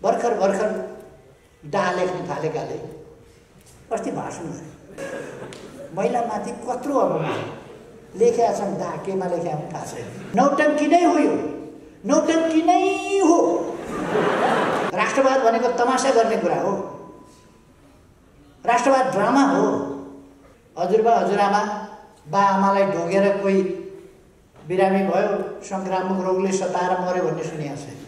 भर्खर भर्खर डा लेख्न थालेकाले अस्ति भाषण गरे महिलामाथि कत्रो अपमान लेखेका छन्। डा केमा लेखेका थाहा छैन। नौटङ्की नै हो यो, नौटङ्की नै हो। राष्ट्रवाद भनेको तमासा गर्ने कुरा हो, राष्ट्रवाद ड्रामा हो। हजुरबा हजुरआमा बा आमालाई ढोगेर कोही बिरामी भयो, संक्रामक रोगले सताएर मर्यो भन्ने सुनिएको छैन।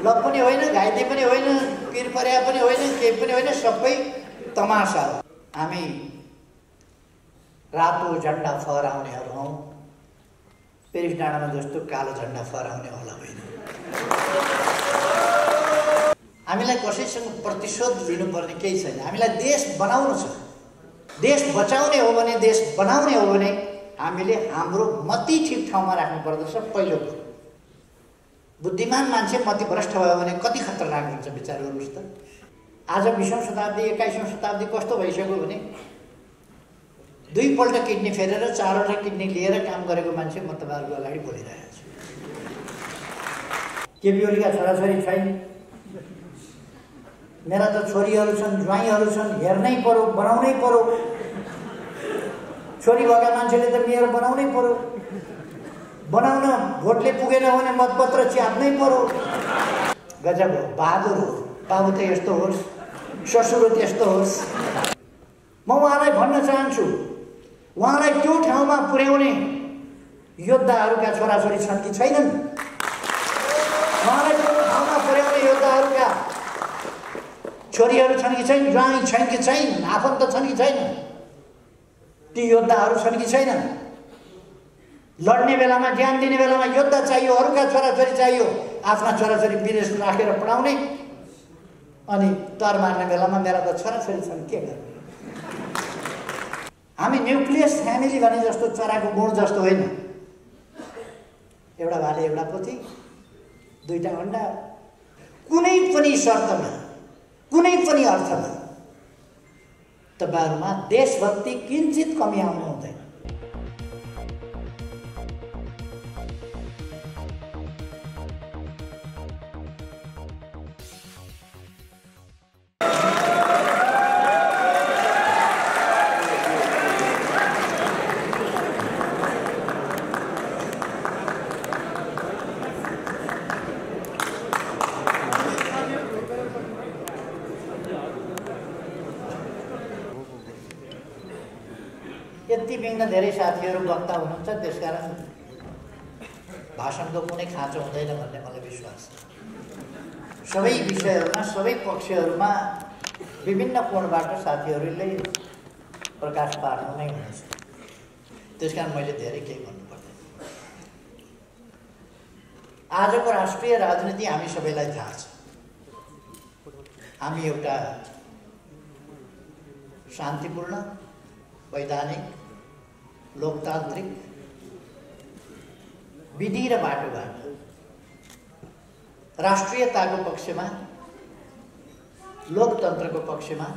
लप पनि होइन, घाइते पनि होइन, पिर पर्या पनि होइन, केही पनि होइन, सबै तमासा हो। हामी रातो झन्डा फहराउनेहरू हौँ, पेरिस डाँडामा जस्तो कालो झन्डा फहराउने होला होइन। हामीलाई कसैसँग प्रतिशोध लिनुपर्ने केही छैन। हामीलाई देश बनाउनु छ। देश बचाउने हो भने, देश बनाउने हो भने हामीले हाम्रो मति ठिक ठाउँमा राख्नु पर्दछ। पहिलो कुरो, बुद्धिमान मान्छे मति भ्रष्ट भयो भने कति खतरनाक हुन्छ विचार गर्नुहोस् त। आज 20औं शताब्दी 21औं शताब्दी कस्तो भइसक्यो भने 2 पल्ट किडनी फेरेर 4वटा किडनी लिएर काम गरेको मान्छे म तपाईँहरूको अगाडि बोलिरहेको छु। केपी ओलीका छोराछोरी छैन, मेरा त छोरीहरू छन्, ज्वाइँहरू छन्, हेर्नै पर्यो, बनाउनै पर्यो। छोरी भएका मान्छेले त मेयर बनाउनै पर्यो, बनाउन भोटले पुगेन भने मतपत्र च्याप्नै पर्यो। गजब हो, बहादुर हो। बाबु त यस्तो होस्, ससुरो त्यस्तो होस्। म उहाँलाई भन्न चाहन्छु, उहाँलाई त्यो ठाउँमा पुर्याउने योद्धाहरूका छोराछोरी छन् कि छैनन्? उहाँलाई त्यो ठाउँमा पुर्याउने योद्धाहरूका छोरीहरू छन् कि छैन? ज्वाइँ छन् कि छैन? आफन्त छन् कि छैन? ती योद्धाहरू छन् कि छैनन्? लड्ने बेलामा, ज्यान दिने बेलामा योद्धा चाहियो, अरूका छोराछोरी चाहियो। आफ्ना छोराछोरी विदेश राखेर पढाउने, अनि तर मार्ने बेलामा मेरा त छोराछोरी छन्, के गर्ने? हामी न्युक्लियस फ्यामिली भने जस्तो चराको गुण जस्तो होइन। एउटा भाले, एउटा पोथी, 2टा अन्डा। कुनै पनि शर्तमा, कुनै पनि अर्थमा तपाईँहरूमा देशभक्ति किञ्चित कमी आउनु हुँदैन। यति बिघ्न धेरै साथीहरू वक्ता हुनुहुन्छ, त्यसकारण भाषणको कुनै खाँचो हुँदैन भन्ने मलाई विश्वास छ। सबै विषयहरूमा, सबै पक्षहरूमा विभिन्न कोणबाट साथीहरूले प्रकाश पार्नु नै हुनेछ। त्यसकारण मैले धेरै केही भन्नु पर्दैन। आजको राष्ट्रिय राजनीति हामी सबैलाई थाहा छ। हामी एउटा शान्तिपूर्ण, वैधानिक, लोकतान्त्रिक, विधि र बाटोबाट राष्ट्रियताको पक्षमा, लोकतन्त्रको पक्षमा,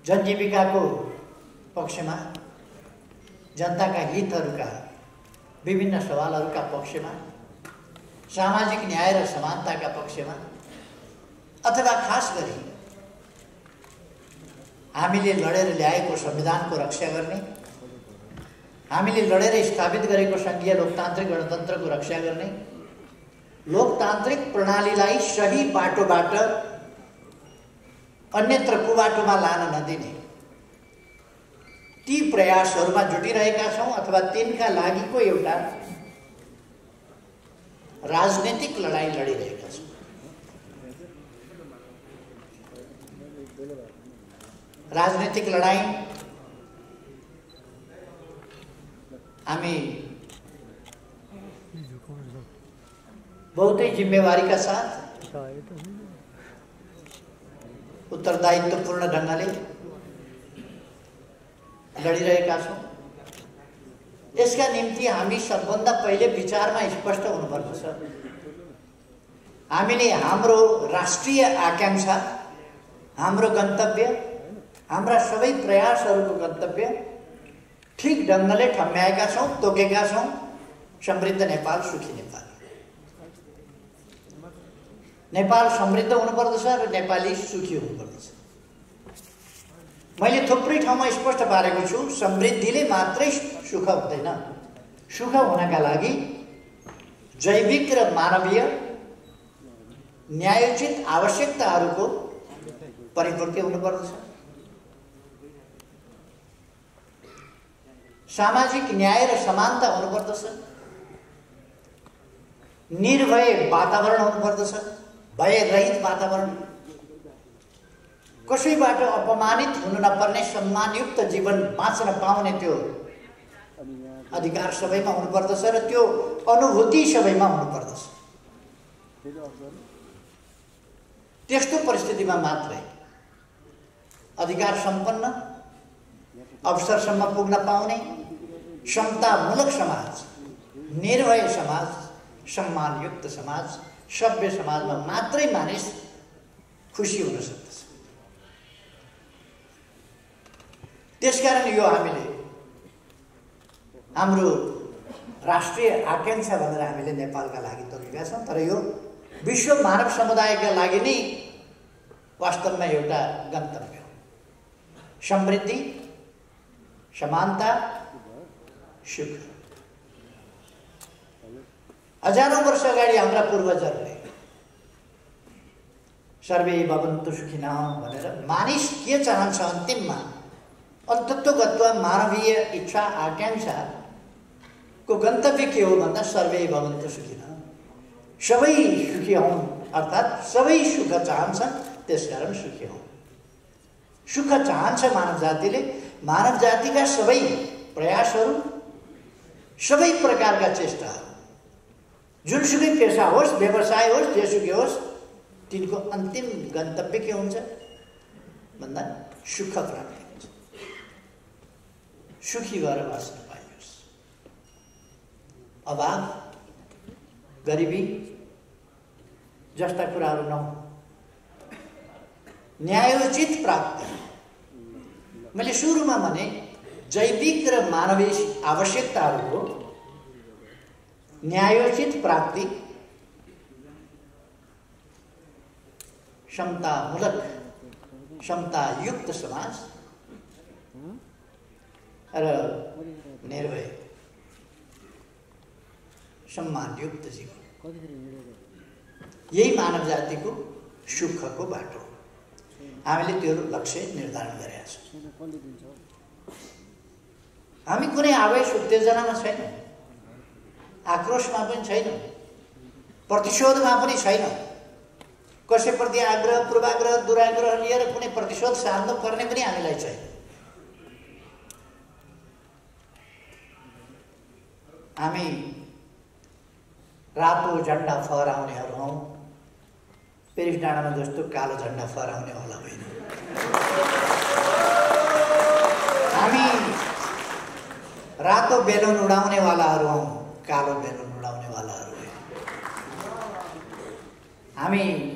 जनजीविकाको पक्षमा, जनताका हितहरूका विभिन्न सवालहरूका पक्षमा, सामाजिक न्याय र समानताका पक्षमा, अथवा खास गरी हामीले लडेर ल्याएको संविधानको रक्षा गर्ने, हामीले लडेर स्थापित गरेको संघीय लोकतान्त्रिक गणतन्त्रको रक्षा गर्ने, लोकतान्त्रिक प्रणालीलाई सही बाटोबाट अन्यत्र कुबाटोमा लान नदिने ती प्रयासहरूमा जुटिरहेका छौँ, अथवा तिनका लागिको एउटा राजनीतिक लडाईँ लडिरहेका छौँ। राजनीतिक लडाईँ हामी बहुतै जिम्मेवारीका साथ, उत्तरदायित्वपूर्ण ढङ्गले लडिरहेका छौँ। यसका निम्ति हामी सबभन्दा पहिले विचारमा स्पष्ट हुनुपर्छ। हामीले हाम्रो राष्ट्रिय आकांक्षा, हाम्रो गन्तव्य, हाम्रा सबै प्रयासहरूको गन्तव्य ठीक ढङ्गले ठम्म्याएका छौँ, तोकेका छौँ। समृद्ध नेपाल, सुखी नेपाल। नेपाल समृद्ध हुनुपर्दछ र नेपाली सुखी हुनुपर्दछ। मैले थुप्रै ठाउँमा स्पष्ट पारेको छु, समृद्धिले मात्रै सुख हुँदैन। सुख हुनका लागि जैविक र मानवीय न्यायोचित आवश्यकताहरूको परिपूर्ति हुनुपर्दछ। सामाजिक न्याय र समानता हुनुपर्दछ। निर्भय वातावरण हुनुपर्दछ, भयरहित वातावरण। कसैबाट अपमानित हुन नपर्ने सम्मानयुक्त जीवन बाँच्न पाउने त्यो अधिकार सबैमा हुनुपर्दछ र त्यो अनुभूति सबैमा हुनुपर्दछ। त्यस्तो परिस्थितिमा मात्रै अधिकार सम्पन्न, अवसरसम्म पुग्न पाउने समतामूलक समाज, निर्भय समाज, सम्मानयुक्त समाज, सभ्य समाजमा मात्रै मानिस खुसी हुन सक्दछ। त्यसकारण यो हामीले हाम्रो राष्ट्रिय आकांक्षा भनेर हामीले नेपालका लागि तोकेका छौँ, तर यो विश्व मानव समुदायका लागि नै वास्तवमा एउटा गन्तव्य हो। समृद्धि, समानता, सुख। हजारौं वर्ष अगाडि हाम्रा पूर्वजहरूले सर्वे भवन्तु सुखिनः भनेर मानिस के चाहन्छ अन्तिममा, अन्तत्वगत्वा मानवीय इच्छा आकांक्षाको गन्तव्य के हो भन्दा सर्वे भवन्तु सुखिनः, सबै सुखी हौँ, अर्थात् सबै सुख चाहन्छन्, त्यसकारण सुखी हौँ। सुख चाहन्छ मानव जातिले। मानव जातिका सबै प्रयासहरू, सबै प्रकारका चेष्टाहरू, जुनसुकै पेसा होस्, व्यवसाय होस्, जेसुकै होस्, तिनको अन्तिम गन्तव्य के हुन्छ भन्दा सुख प्राप्ति हुन्छ। सुखी भएर बाँच्न पाइयोस्। अभाव, गरिबी जस्ता कुराहरू नहुन्। न्यायोचित प्राप्ति। मैले सुरुमा भने जैविक र मानवीय आवश्यकताहरूको न्यायोचित प्राप्ति, समतामूलक, समतायुक्त समाज र निर्भय सम्मानयुक्त जीवन, यही मानव जातिको सुखको बाटो। हामीले त्यो लक्ष्य निर्धारण गरेका छौँ। हामी कुनै आवेश उत्तेजनामा छैनौँ, आक्रोशमा पनि छैनौँ, प्रतिशोधमा पनि छैनौँ। कसैप्रति आग्रह, पूर्वाग्रह, दुराग्रह लिएर कुनै प्रतिशोध सार्नु पर्ने पनि हामीलाई छैन। हामी रातो झन्डा फहराउनेहरू हौँ, पेरिस डाँडामा जस्तो कालो झन्डा फहराउने होला होइन। हामी रातो बेलुन उडाउनेवालाहरू हौँ, कालो बेलुन उडाउनेवालाहरू होइन। हामी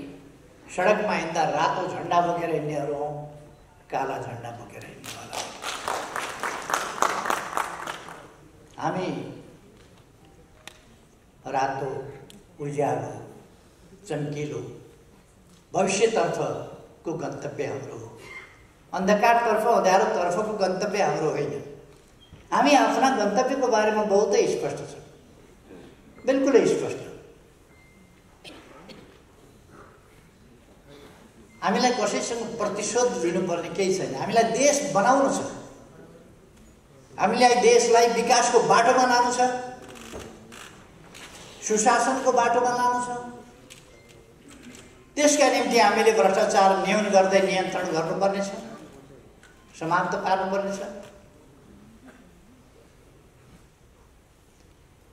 सडकमा हिँड्दा रातो झन्डा बोकेर हिँड्नेहरू हौँ, काला झन्डा बोकेर हिँड्नेवाला हौँ। हामी रातो, उज्यालो, चम्किलो भविष्यतर्फको गन्तव्य हाम्रो हो। अन्धकारतर्फ, अँध्यारोतर्फको गन्तव्य हाम्रो होइन। हामी आफ्ना गन्तव्यको बारेमा बहुतै स्पष्ट छौँ, बिल्कुलै स्पष्ट। हामीलाई कसैसँग प्रतिशोध लिनुपर्ने केही छैन। हामीलाई देश बनाउनु छ, हामीलाई देशलाई विकासको बाटोमा लानु छ, सुशासनको बाटोमा लानु छ। त्यसका निम्ति हामीले भ्रष्टाचार न्यून गर्दै नियन्त्रण गर्नुपर्नेछ, समाप्त पार्नुपर्नेछ।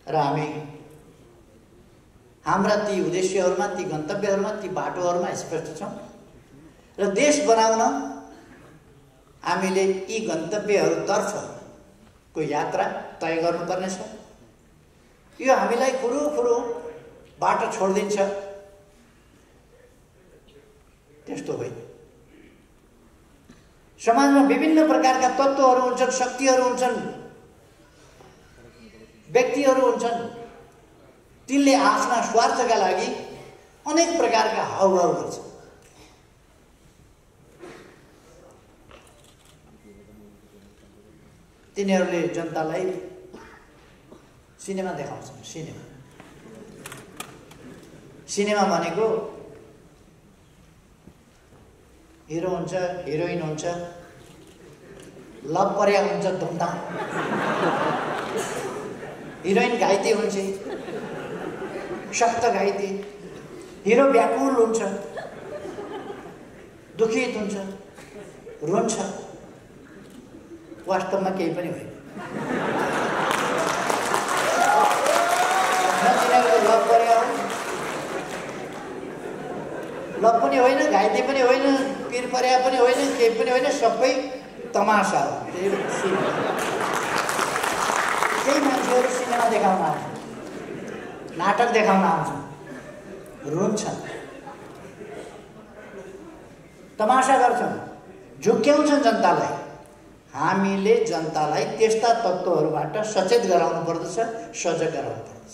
र हामी हाम्रा ती उद्देश्यहरूमा, ती गन्तव्यहरूमा, ती बाटोहरूमा स्पष्ट छौँ। र देश बनाउन हामीले यी गन्तव्यहरूतर्फको यात्रा तय गर्नुपर्नेछ। यो हामीलाई फुरू बाटो छोडिदिन्छ त्यस्तो होइन। समाजमा विभिन्न प्रकारका तत्त्वहरू हुन्छन्, शक्तिहरू हुन्छन्, व्यक्तिहरू हुन्छन्। तिनले आफ्ना स्वार्थका लागि अनेक प्रकारका हाउभाउ गर्छ। तिनीहरूले जनतालाई सिनेमा देखाउँछन्। सिनेमा भनेको हिरो हुन्छ, हिरोइन हुन्छ, लभ पर्या हुन्छ, धुमधाम, हिरोइन घाइते हुन्छ, सख्त घाइते, हिरो व्याकुल हुन्छ, दुखित हुन्छ, रुन्छ। वास्तवमा केही पनि होइन। तिनीहरूको लभ पर्या हो, लभ पनि होइन, घाइते पनि होइन, पिर पर्या पनि होइन, केही पनि होइन, सबै तमासा हो। केही मान्छेहरू सिनेमा देखाउन आउँछन्, नाटक देखाउन आउँछन्, रुन्छन्, तमासा गर्छन्, झुक्क्याउँछन् जनतालाई। हामीले जनतालाई त्यस्ता तत्त्वहरूबाट सचेत गराउनु पर्दछ, सजग गराउनु पर्दछ।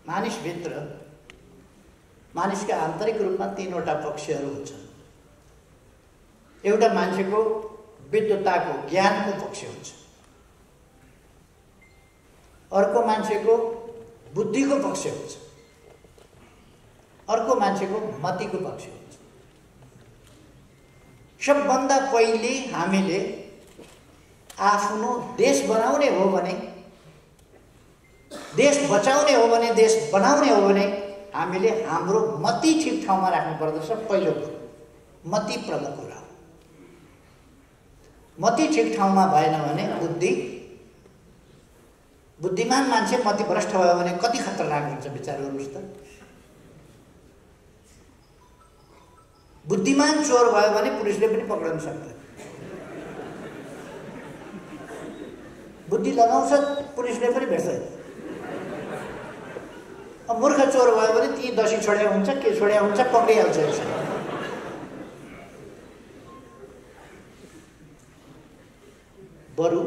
मानिसभित्र, मानिसका आन्तरिक रूपमा 3वटा पक्षहरू हुन्छन्। एउटा मान्छेको विद्वत्ताको, ज्ञानको पक्ष हुन्छ, अर्को मान्छेको बुद्धिको पक्ष हुन्छ, अर्को मान्छेको मतिको पक्ष हुन्छ। सबभन्दा पहिले हामीले आफ्नो देश बनाउने हो भने, देश बचाउने हो भने, देश बनाउने हो भने हामीले हाम्रो मति ठिक ठाउँमा राख्नु पर्दछ। पहिलो कुरो मति प्रमुख कुरा हो। मति ठिक ठाउँमा भएन भने बुद्धिमान मान्छे मति भ्रष्ट भयो भने कति खतरनाक हुन्छ विचार गर्नुहोस् त। बुद्धिमान चोर भयो भने पुलिसले पनि पक्राउन सक्दैन। बुद्धि लगाउँछ पुलिसले पनि भेट्दैन। अब मूर्ख चोर भयो भने ती दसी छोड्या हुन्छ, के छोड्या हुन्छ, पक्रिहाल्छ। बरु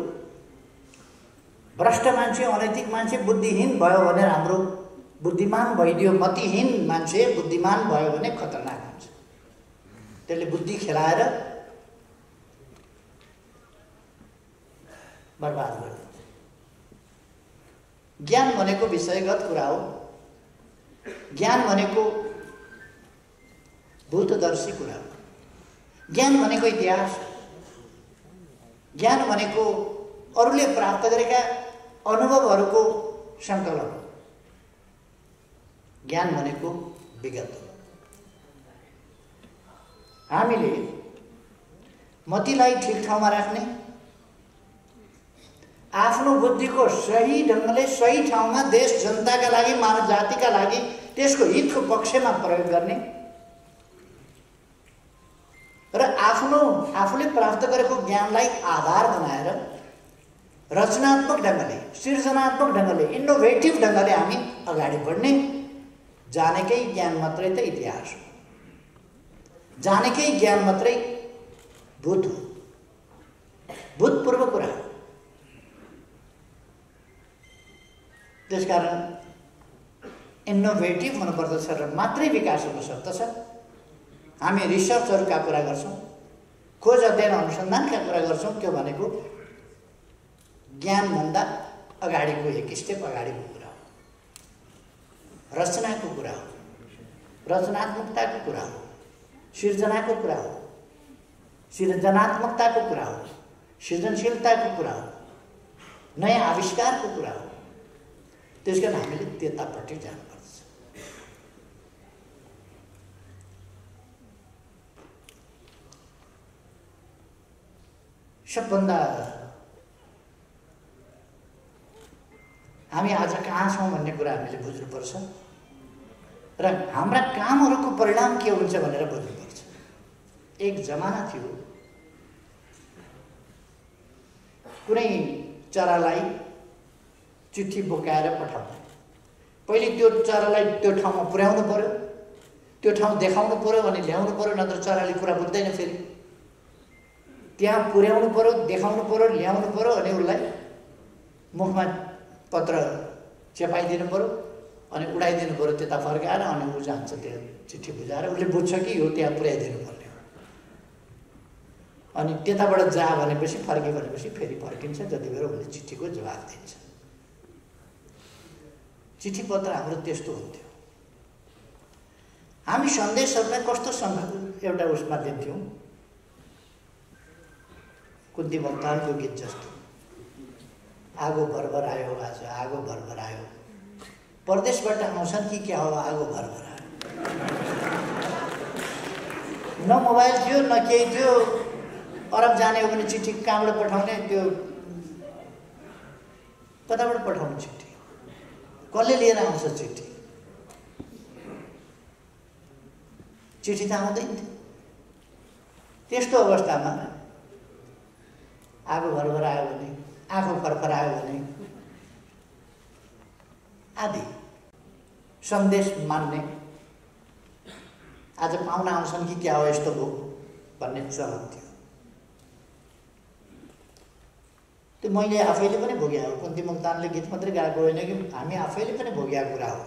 भ्रष्ट मान्छे, अनैतिक मान्छे बुद्धिहीन भयो भने राम्रो, बुद्धिमान भइदियो। मतिहीन मान्छे बुद्धिमान भयो भने खतरनाक हुन्छ। त्यसले बुद्धि खेलाएर बर्बाद गरिदिन्छ। ज्ञान भनेको विषयगत कुरा हो। ज्ञान भनेको भूतदर्शी कुरा हो। ज्ञान भनेको इतिहास, ज्ञान भनेको अरूले प्राप्त गरेका अनुभवहरूको सङ्कलन। ज्ञान भनेको विगत हो। हामीले मतिलाई ठिक ठाउँमा राख्ने, आफ्नो बुद्धिको सही ढङ्गले सही ठाउँमा देश जनताका लागि, मानव जातिका लागि, त्यसको हितको पक्षमा प्रयोग गर्ने र आफूले प्राप्त गरेको ज्ञानलाई आधार बनाएर रचनात्मक ढङ्गले, सृजनात्मक ढङ्गले, इनोभेटिभ ढङ्गले हामी अगाडि बढ्ने। जानेकै ज्ञान मात्रै त इतिहास हो। जानेकै ज्ञान मात्रै भूत हो, भूतपूर्व कुरा हो। त्यसकारण इनोभेटिभ हुनुपर्दछ र मात्रै विकास हुन सक्दछ। हामी रिसर्चहरूका कुरा गर्छौँ, खोज अध्ययन अनुसन्धानका कुरा गर्छौँ। त्यो भनेको ज्ञानभन्दा अगाडिको एक स्टेप अगाडिको कुरा हो, रचनाको कुरा हो, रचनात्मकताको कुरा हो, सृजनाको कुरा हो, सृजनात्मकताको कुरा हो, सृजनशीलताको कुरा हो, नयाँ आविष्कारको कुरा हो। त्यसकारण हामीले त्यतापट्टि जानुपर्छ। सबभन्दा हामी आज कहाँ छौँ भन्ने कुरा हामीले बुझ्नुपर्छ र हाम्रा कामहरूको परिणाम के हुन्छ भनेर बुझ्नुपर्छ। एक जमाना थियो, कुनै चरालाई चिठी बोकाएर पठाउने, पहिले त्यो चरालाई त्यो ठाउँमा पुर्याउनु पर्यो, त्यो ठाउँ देखाउनु पर्यो अनि ल्याउनु पर्यो, नत्र चराले कुरा बुझ्दैन। फेरि त्यहाँ पुर्याउनु पर्यो, देखाउनु पर्यो, ल्याउनु पर्यो अनि उसलाई मुखमा पत्र चेपाइदिनु पऱ्यो अनि उडाइदिनु पऱ्यो, त्यता फर्काएर अनि ऊ जान्छ त्यो चिठी बुझाएर, उसले बुझ्छ कि यो त्यहाँ पुर्याइदिनु पर्ने हो। अनि त्यताबाट जा भनेपछि फर्क्यो भनेपछि फेरि फर्किन्छ, जति बेला उसले चिठीको जवाफ दिन्छ। चिठी पत्र हाम्रो त्यस्तो हुन्थ्यो। हामी सन्देशहरूलाई कस्तो एउटा उसमा दिन्थ्यौँ, कुन्ती मोक्तानको गीत जस्तो, आगो भरभर आयो आज आगो भरभर आयो, परदेशबाट आउँछन् कि क्या हो आगो भरभर आयो। न मोबाइल थियो न केही थियो, अरब जाने हो भने चिठी कहाँबाट पठाउने, त्यो कताबाट पठाउने चिठी, कसले लिएर आउँछ चिठी, चिठी त आउँदैन थियो। त्यस्तो अवस्थामा आगो भरभर आयो भने, आँखो फरफर आयो भने आदि सन्देश मान्ने, आज पाहुना आउँछन् कि क्या हो यस्तो भयो भन्ने चलन थियो। त्यो मैले आफैले पनि भोग्या हो। कुन्ती मोक्तानले गीत मात्रै गाएको होइन कि हामी आफैले पनि भोग्या कुरा हो।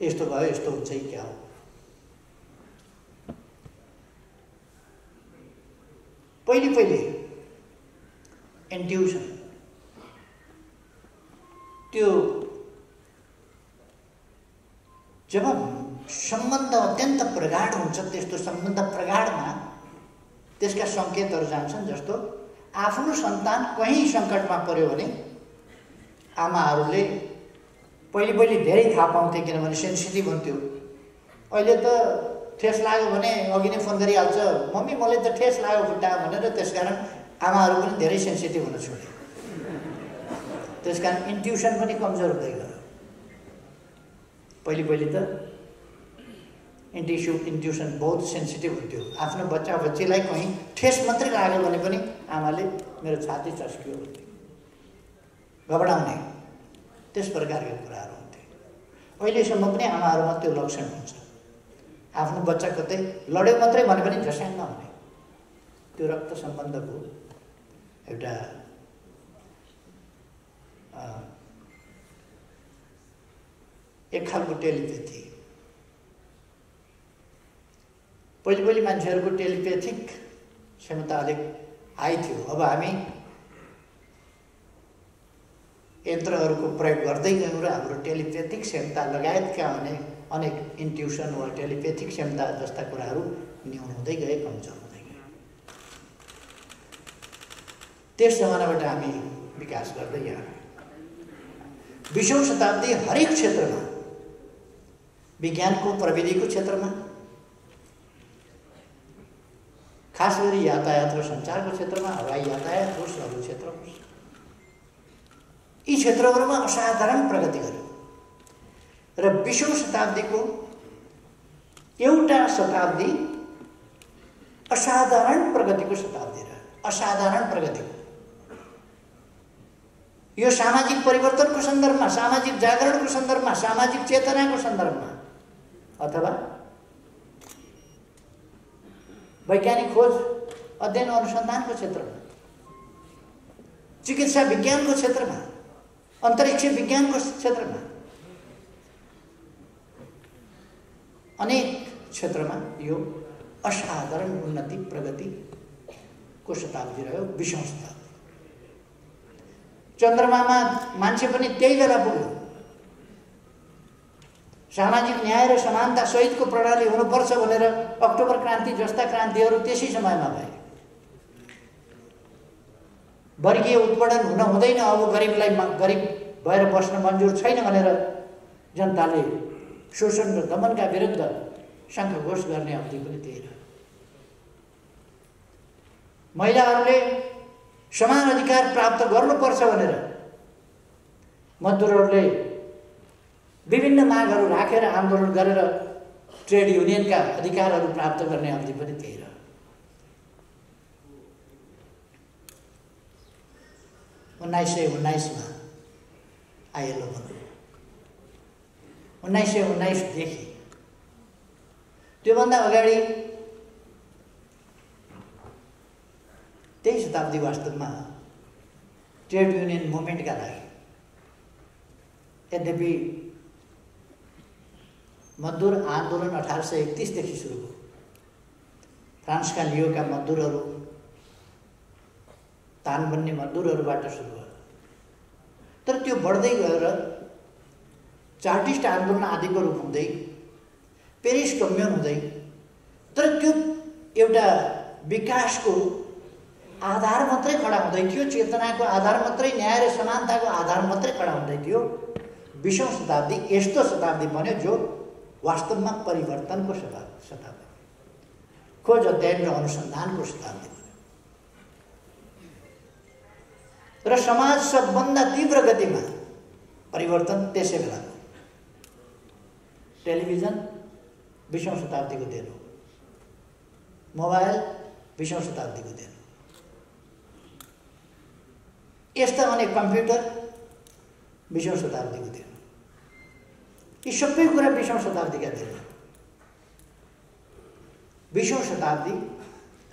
यस्तो भयो यस्तो हुन्छ कि क्या हो। पहिले इन्ट्युसन, त्यो जब सम्बन्ध अत्यन्त प्रगाढ हुन्छ, त्यस्तो सम्बन्ध प्रगाढमा त्यसका सङ्केतहरू जान्छन्। जस्तो आफ्नो सन्तान कहीँ सङ्कटमा पर्यो भने आमाहरूले पहिले धेरै थाहा पाउँथे, किनभने सेन्सिटिभ हुन्थ्यो। अहिले त ठेस लाग्यो भने अघि नै फोन गरिहाल्छ, मम्मी मलाई त ठेस लाग्यो खुट्टा भनेर। त्यसकारण आमाहरू पनि धेरै सेन्सिटिभ हुन छोडे। त्यसकारण इन्ट्युसन पनि कमजोर हुँदै गयो। पहिले त इन्ट्युसन बहुत सेन्सिटिभ हुन्थ्यो। आफ्नो बच्चीलाई कहीँ ठेस मात्रै लाग्यो भने पनि आमाले मेरो छाती चस्कियो घबडाउने, त्यस प्रकारका कुराहरू हुन्थे। अहिलेसम्म पनि आमाहरूमा त्यो लक्षण हुन्छ। आफ्नो बच्चा कतै लड्यो मात्रै भने पनि झस्याङ नहुने, त्यो रक्त सम्बन्धको एउटा एक खालको टेलिपेथी। पहिले मान्छेहरूको टेलिपेथिक क्षमता अलिक हाई थियो। अब हामी यन्त्रहरूको प्रयोग गर्दै गयौँ र हाम्रो टेलिपेथिक क्षमता लगायतका अनेक इन्ट्युसन वा टेलिपेथिक क्षमता जस्ता कुराहरू न्यून हुँदै गए, कमजोर हुँदै गए। त्यस जमानाबाट हामी विकास गर्दै गयौँ। 20औं शताब्दी हरेक क्षेत्रमा, विज्ञानको प्रविधिको क्षेत्रमा, खास गरी यातायात र सञ्चारको क्षेत्रमा, हवाई यातायात होस्, अरू क्षेत्र होस्, यी क्षेत्रहरूमा असाधारण प्रगति गर्यो। र 20औं शताब्दीको एउटा शताब्दी असाधारण प्रगतिको शताब्दी रह्यो। असाधारण प्रगतिको, यो सामाजिक परिवर्तनको सन्दर्भमा, सामाजिक जागरणको सन्दर्भमा, सामाजिक चेतनाको सन्दर्भमा, अथवा वैज्ञानिक खोज अध्ययन अनुसन्धानको क्षेत्रमा, चिकित्सा विज्ञानको क्षेत्रमा, अन्तरिक्ष विज्ञानको क्षेत्रमा, अनेक क्षेत्रमा यो असाधारण उन्नति प्रगतिको शताब्दी रह्यो 20औं शताब्दी। चन्द्रमामा मान्छे पनि त्यही बेला पुग्यो। सामाजिक न्याय र समानता सहितको प्रणाली हुनुपर्छ भनेर अक्टोबर क्रान्ति जस्ता क्रान्तिहरू त्यसै समयमा भए। वर्गीय उत्पीडन हुन हुँदैन, अब गरिबलाई गरिब भएर बस्न मन्जुर छैन भनेर जनताले शोषण र दमनका विरुद्ध शङ्खघोष गर्ने अवधि पनि त्यही रह्यो। महिलाहरूले समान अधिकार प्राप्त गर्नुपर्छ भनेर मजदुरहरूले विभिन्न मागहरू राखेर आन्दोलन गरेर ट्रेड युनियनका अधिकारहरू प्राप्त गर्ने अवधि पनि त्यही रह्यो। 1919 मा आइएलओ बन्यो। 1919 देखि त्योभन्दा अगाडि त्यही शताब्दी वास्तवमा ट्रेड युनियन मुभमेन्टका लागि। यद्यपि मजदुर आन्दोलन 1831 देखि सुरु भयो। फ्रान्सका लियोका मजदुरहरू, तान बन्ने मजदुरहरूबाट सुरु भयो। तर त्यो बढ्दै गएर चार्टिस्ट आन्दोलन आदिको रूप हुँदै पेरिस कम्युन हुँदै, तर त्यो एउटा विकासको आधार मात्रै खडा हुँदै थियो, चेतनाको आधार मात्रै, न्याय र समानताको आधार मात्रै खडा हुँदै थियो। 20औं शताब्दी यस्तो शताब्दी बन्यो जो वास्तवमा परिवर्तनको शताब्दी, खोज अध्ययन र अनुसन्धानको शताब्दी बन्यो। र समाज सबभन्दा तीव्र गतिमा परिवर्तन त्यसै बेला हो। टेलिभिजन 20औं शताब्दीको देन हो, मोबाइल 20औं शताब्दीको देन हो, यस्ता अनेक कम्प्युटर 20औं शताब्दीको देन हो। यी सबै कुरा 20औं शताब्दीका देन हो। 20औं शताब्दी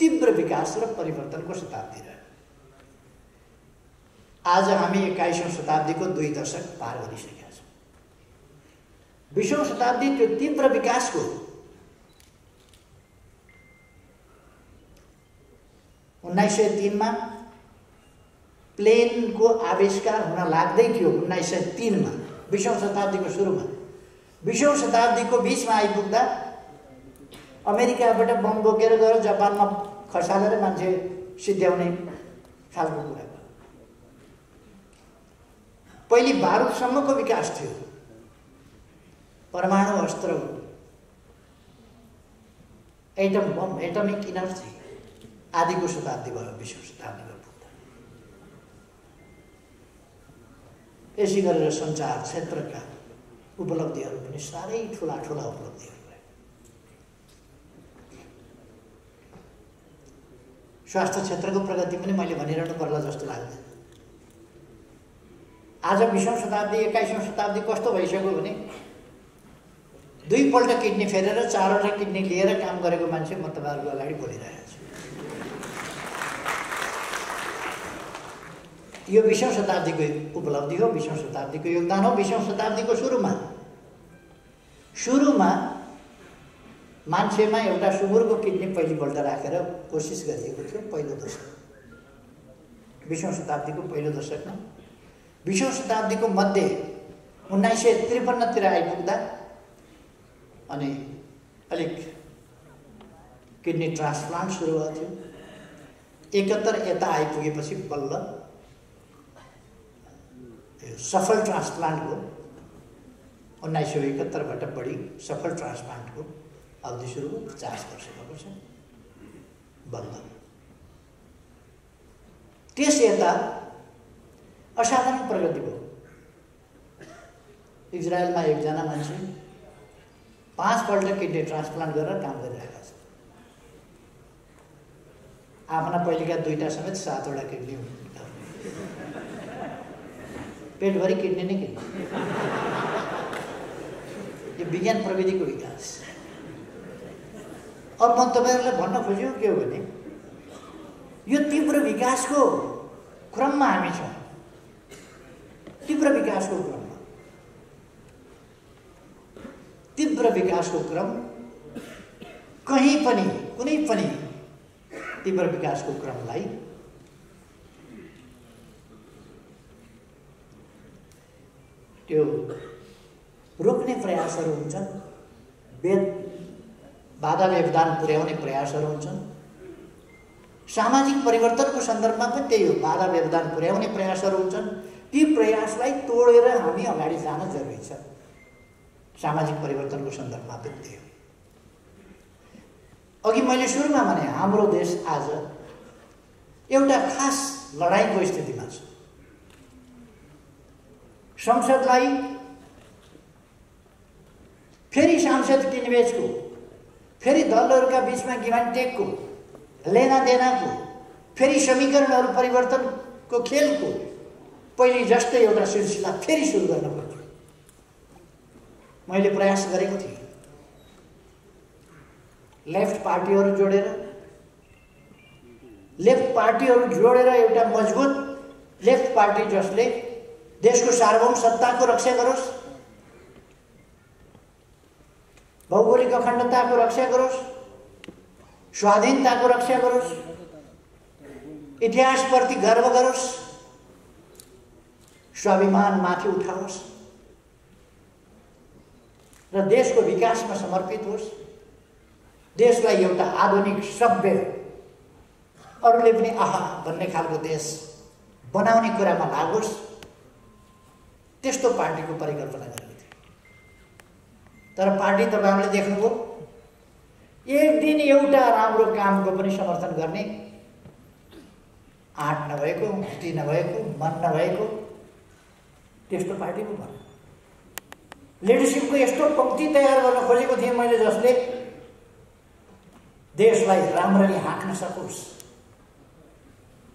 तीव्र विकास र परिवर्तनको शताब्दी रह्यो। आज हामी 21औं शताब्दीको 2 दशक पार गरिसकेका छौँ। 20औं शताब्दी त्यो तीव्र विकासको 1903 मा प्लेनको आविष्कार हुन लाग्दै थियो। 1903 मा 20औं शताब्दीको सुरुमा, 20औं शताब्दीको बीचमा आइपुग्दा अमेरिकाबाट बम बोकेर गएर जापानमा खसालेर मान्छे सिद्ध्याउने खालको कुरा। पहिले बारुदसम्मको विकास थियो, परमाणु अस्त्र, एटम बम, एटमिक इनर्जी आदिको शताब्दी भयो 20औं शताब्दीमा पुग्दा। यसै गरेर सञ्चार क्षेत्रका उपलब्धिहरू पनि साह्रै ठुला ठुला उपलब्धिहरू रहे। स्वास्थ्य क्षेत्रको प्रगति पनि मैले भनिरहनु पर्ला जस्तो लाग्दैन। आज 20औं शताब्दी 21औं शताब्दी कस्तो भइसक्यो भने 2 पल्ट किडनी फेरेर 4वटा किडनी लिएर काम गरेको मान्छे म तपाईँहरूको अगाडि बोलिरहेको छु। यो 20औं शताब्दीको उपलब्धि हो, 20औं शताब्दीको योगदान हो। 20औं शताब्दीको सुरुमा मान्छेमा एउटा सुँगुरको किडनी पहिलोपल्ट राखेर कोसिस गरिएको थियो पहिलो दशक, 20औं शताब्दीको पहिलो दशकमा। 20औं शताब्दीको मध्य 1953 तिर आइपुग्दा अनि अलिक किडनी ट्रान्सप्लान्ट सुरु भएको थियो। 71 यता आइपुगेपछि बल्ल सफल ट्रान्सप्लान्टको 1971 बाट बढी सफल ट्रान्सप्लान्टको अवधि सुरु 50 वर्ष भएको छ बल्ल। त्यस यता असाधारण प्रगति भयो। इजरायलमा एकजना मान्छे 5 पल्ट किडनी ट्रान्सप्लान्ट गरेर काम गरिरहेका छन्। आफ्ना पहिलेका 2टा समेत 7वटा किडनी पेटभरि किडनी नै किडनी। यो विज्ञान प्रविधिको विकास। अब म तपाईँहरूलाई भन्न खोजेको के हो भने यो तीव्र विकासको क्रममा हामी छौँ। तीव्र विकासको क्रममा, तीव्र विकासको क्रम कहीँ पनि कुनै पनि तीव्र विकासको क्रमलाई त्यो रोक्ने प्रयासहरू हुन्छन्, बाधा व्यवधान पुर्याउने प्रयासहरू हुन्छन्। सामाजिक परिवर्तनको सन्दर्भमा पनि त्यही हो, बाधा व्यवधान पुर्याउने प्रयासहरू हुन्छन्। ती प्रयासलाई तोडेर हामी अगाडि जान जरुरी छ। सामाजिक परिवर्तनको सन्दर्भमा पनि त्यही हो। अघि मैले सुरुमा भने हाम्रो देश आज एउटा खास लडाईँको स्थितिमा छ। संसदलाई फेरि सांसद किनबेचको, फेरि दलहरूका बीचमा गिभ एन्ड टेकको, लेना देनाको, फेरि समीकरणहरू परिवर्तनको खेलको पहिले जस्तै एउटा सिलसिला फेरि सुरु गर्न पर्छ। मैले प्रयास गरेको थिएँ लेफ्ट पार्टीहरू जोडेर एउटा मजबुत लेफ्ट पार्टी जसले देशको सार्वभौम सत्ताको रक्षा गरोस्, भौगोलिक अखण्डताको रक्षा गरोस्, स्वाधीनताको रक्षा गरोस्, इतिहासप्रति गर्व गरोस्, स्वाभिमान माथि उठाओस् र देशको विकासमा समर्पित होस्, देशलाई एउटा आधुनिक सभ्य अरूले पनि आहा भन्ने खालको देश बनाउने कुरामा लागोस्, त्यस्तो पार्टीको परिकल्पना गरेको थियो। तर पार्टी तपाईहरुले देख्नुभयो, एक दिन एउटा राम्रो कामको पनि समर्थन गर्ने आँट नभएको, हुटी नभएको, मन नभएको त्यस्तो पार्टी पो भयो। लिडरसिपको यस्तो पंक्ति तयार गर्न खोजेको थिएँ मैले, जसले देशलाई राम्ररी हाँक्न सकोस्।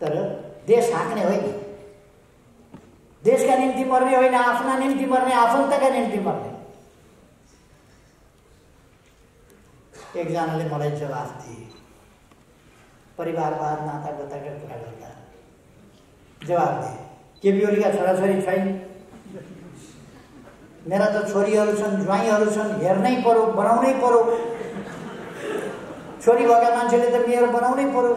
तर देश हाँक्ने होइन, देशका निम्ति मर्ने होइन, आफ्ना निम्ति मर्ने, आफन्तका निम्ति मर्ने। एकजनाले मलाई जवाफ दिए, परिवारवाद नातागोताका कुरा गर्दा जवाफ दिए, केपी ओलीका छोराछोरी छैन, मेरा त छोरीहरू छन्, ज्वाइँहरू छन्, हेर्नै पर्यो, बनाउनै पर्यो। छोरी भएका मान्छेले त मेयर बनाउनै पर्यो,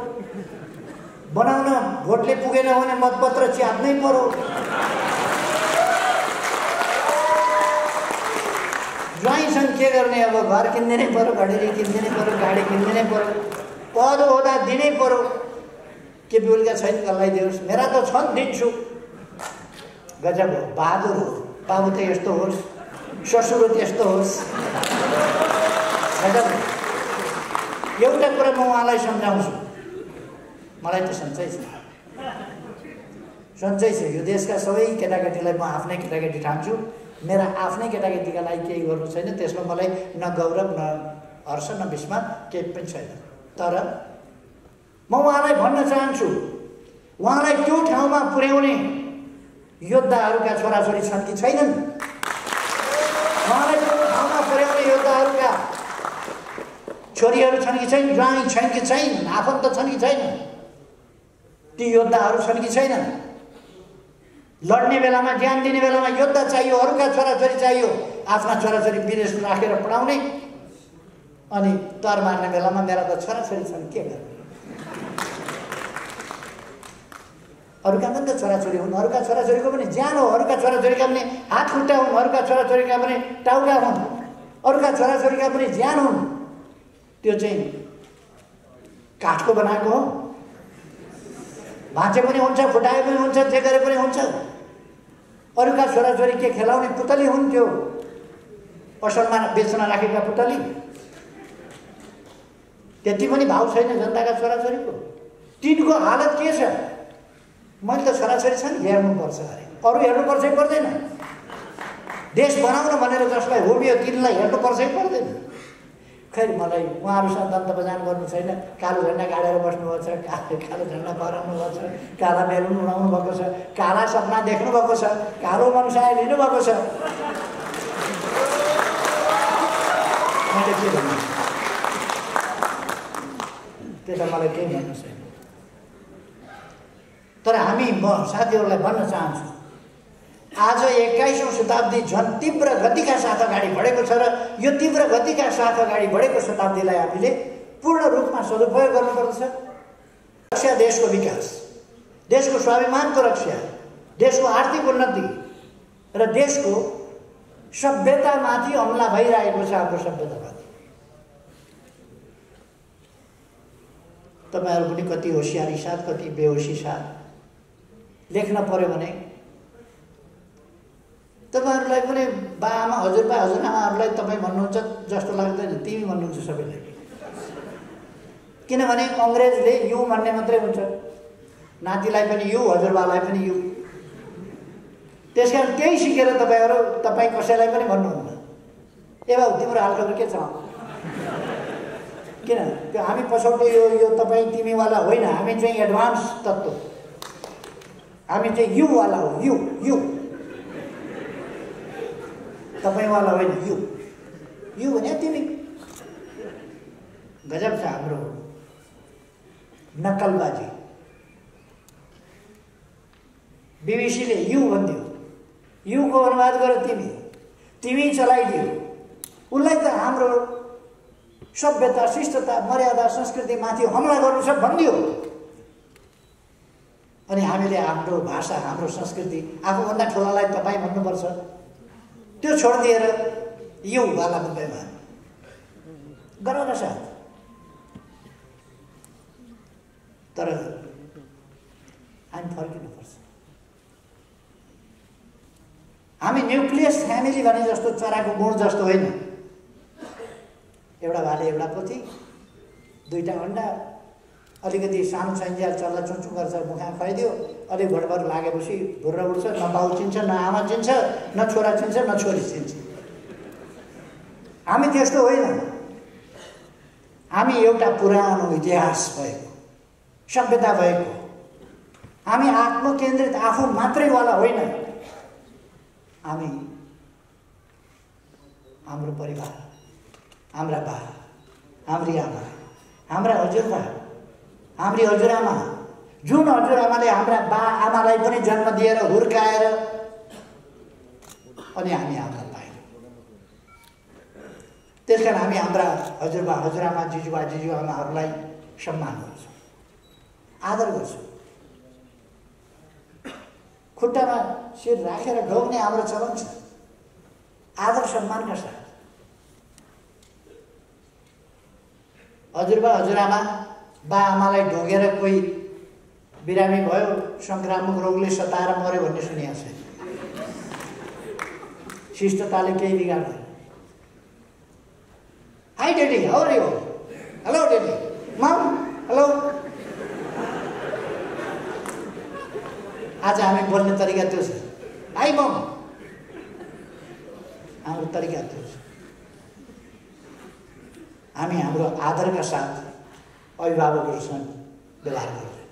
बनाउन भोटले पुगेन भने मतपत्र च्याप्नै पर्यो। ज्वाइँ छन्, के गर्ने अब, घर किन्दिनै पर्यो, घडेरी किन्दिनै पर्यो, गाडी किन्दिनै पर्यो, पद ओहदा दिनै पर्यो। केपी ओलीका छैन, कसलाई दियोस्, मेरा त छन्, दिन्छु। गजब हो, बहादुर हो, बाबु त यस्तो होस्, ससुरो त्यस्तो होस्। गजब। एउटा कुरा म उहाँलाई सम्झाउँछु, मलाई त सन्चै छ, सन्चै छ। यो देशका सबै केटाकेटीलाई म आफ्नै केटाकेटी ठान्छु। मेरा आफ्नै केटाकेटीका लागि केही गर्नु छैन, त्यसमा मलाई न गौरव, न हर्ष, न विस्मात केही पनि छैन। तर म उहाँलाई भन्न चाहन्छु, उहाँलाई त्यो ठाउँमा पुर्याउने योद्धाहरूका छोराछोरी छन् कि छैनन्? उहाँलाई त्यो ठाउँमा पुर्याउने योद्धाहरूका छोरीहरू छन् कि छैन, ज्वाइँ छन् कि छैन, आफन्त छन् कि छैन, ती योद्धाहरू छन् कि छैनन्? लड्ने बेलामा, ज्यान दिने बेलामा योद्धा चाहियो, अरूका छोराछोरी चाहियो। आफ्ना छोराछोरी विदेश राखेर पढाउने, अनि तर मार्ने बेलामा मेरा त छोराछोरी छन्, के गर्ने? अरूका पनि त छोराछोरी हुन्, अरूका छोराछोरीको पनि ज्यान हो, अरूका छोराछोरीका पनि हात खुट्टा हुन्, अरूका छोराछोरीका पनि टाउका हुन्, अरूका छोराछोरीका पनि ज्यान हुन्। त्यो चाहिँ काठको बनाएको हो, भाँचे पनि हुन्छ, फुटाए पनि हुन्छ, जे गरे पनि हुन्छ। अरूका छोराछोरी के खेलाउने पुतली हुन्, त्यो पसलमा बेच्न राखेका पुतली। त्यति पनि भाउ छैन जनताका छोराछोरीको। तिनको हालत के छ? मैले त छोराछोरी छन्, हेर्नुपर्छ अरे, अरू हेर्नुपर्छै पर्दैन? देश बनाउन भनेर जसलाई होमियो तिनलाई हेर्नुपर्छै पर्दैन? खै मलाई उहाँहरूसँग दन्त बजान गर्नु छैन। कालो झन्डा गाडेर बस्नुभएको छ, कालो झन्डा फहराउनु भएको छ, काला बेलुन उडाउनु भएको छ, काला सपना देख्नु भएको छ, कालो मनसाय लिनुभएको छ। मैले के भन्नु, त्यो त मलाई केही भन्नु छैन। तर हामी, म साथीहरूलाई भन्न चाहन्छु, आज 21औं शताब्दी झन् तीव्र गतिका साथ अगाडि बढेको छ र यो तीव्र गतिका साथ अगाडि बढेको शताब्दीलाई हामीले पूर्ण रूपमा सदुपयोग गर्नुपर्दछ। रक्षा, देशको विकास, देशको स्वाभिमानको रक्षा, देशको आर्थिक उन्नति र देशको सभ्यतामाथि हमला भइरहेको छ। हाम्रो सभ्यतामाथि तपाईँहरू पनि कति होसियारी साथ, कति बेहोसी साथ लेख्न पर्यो भने तपाईँहरूलाई पनि बाआमा, हजुरबा, हजुरआमाहरूलाई तपाईँ भन्नुहुन्छ जस्तो लाग्दैन, तिमी भन्नुहुन्छ सबैलाई। किनभने अङ्ग्रेजले यु भन्ने मात्रै हुन्छ, नातिलाई पनि यु, हजुरबालाई पनि यु। त्यसकारण त्यही सिकेर तपाईँ कसैलाई पनि भन्नुहुन्न, ए बाबु तिम्रो हालखबर के छ? किन? त्यो हामी पछौटे यो तपाईँ तिमीवाला होइन, हामी चाहिँ एडभान्स तत्त्व, हामी चाहिँ युवाला हो, यु तपाईँवाला होइन, यु भने तिमी। गजब छ हाम्रो नक्कलबाजी। बीबीसीले यु भन्दियो, युको अनुवाद गर तिमी चलाइदियो। उसलाई त हाम्रो सभ्यता, शिष्टता, मर्यादा, संस्कृतिमाथि हमला गर्नु छ भनिदियो। अनि हामीले हाम्रो भाषा, हाम्रो संस्कृति, आफूभन्दा ठुलालाई तपाईँ भन्नुपर्छ, त्यो छोडिदिएर यो वाला मुद्दामा गर न साथ। तर हामी फर्किनुपर्छ। हामी न्युक्लियस फ्यामिली भने जस्तो चराको गुण जस्तो होइन। एउटा भाले एउटा पोथी, दुईटा अन्डा, अलिकति सानो चाहिन्छ, चल्ला चुचु गर्छ, मुखा खुवाइदियो, अलिक भडभर लागेपछि भुर्र उठ्छ, न बाउ चिन्छ, न आमा चिन्छ, न छोरा चिन्छ, न छोरी चिन्छ। हामी त्यस्तो होइन। हामी एउटा पुरानो इतिहास भएको, सभ्यता भएको, हामी आत्मकेन्द्रित आफू मात्रैवाला होइन। हामी हाम्रो परिवार, हाम्रा बा, हाम्री आमा, हाम्रा हजुरबा, हाम्री हजुरआमा, जुन हजुरआमाले हाम्रा बा आमालाई पनि जन्म दिएर हुर्काएर अनि हामी आमा पायौँ। त्यसकारण हामी हाम्रा हजुरबा, हजुरआमा, जिजुबा, जिजुआमाहरूलाई सम्मान गर्छौँ, आदर गर्छौँ। खुट्टामा शिर राखेर ढोग्ने हाम्रो चलन छ, आदर सम्मानका साथ। हजुरबा, हजुरआमा, बा आमालाई ढोगेर कोही बिरामी भयो, संक्रामक रोगले सताएर मर्यो भन्ने सुनिएको छैन। शिष्टताले केही बिगार्दैन। Hi daddy, how are you? Hello daddy, mum, hello. आज हामी बोल्ने तरिका त्यो छ। हाई मम, हाम्रो तरिका त्यो छ। हामी हाम्रो आदरका साथ अभिभावकहरूसँग व्यवहार गर्छौँ।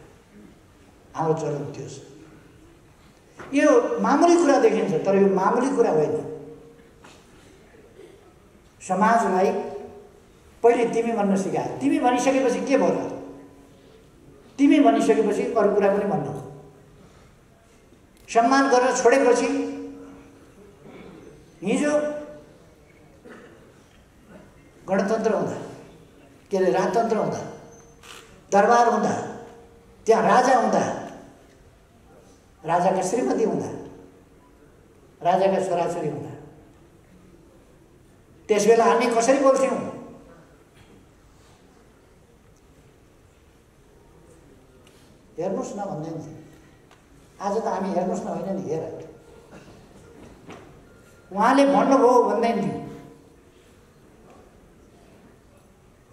हाम्रो चलन त्यो छ। यो मामुली कुरा देखिन्छ, तर यो मामुली कुरा होइन। समाजलाई पहिले तिमी भन्न सिकायो। तिमी भनिसकेपछि के भयो र? तिमी भनिसकेपछि अरू कुरा पनि भन्नु। सम्मान गर्न छोडेपछि, हिजो गणतन्त्र हुँदा, के अरे राजतन्त्र हुँदा, दरबार हुँदा, त्यहाँ राजा हुँदा, राजाका श्रीमती हुँदा, राजाका छोराछोरी हुँदा, त्यसबेला हामी कसरी बोल्थ्यौँ? हेर्नुहोस् न भन्दैन थियो। आज त हामी हेर्नुहोस् न होइन नि, हेर उहाँले भन्नुभयो भन्दैन थियो।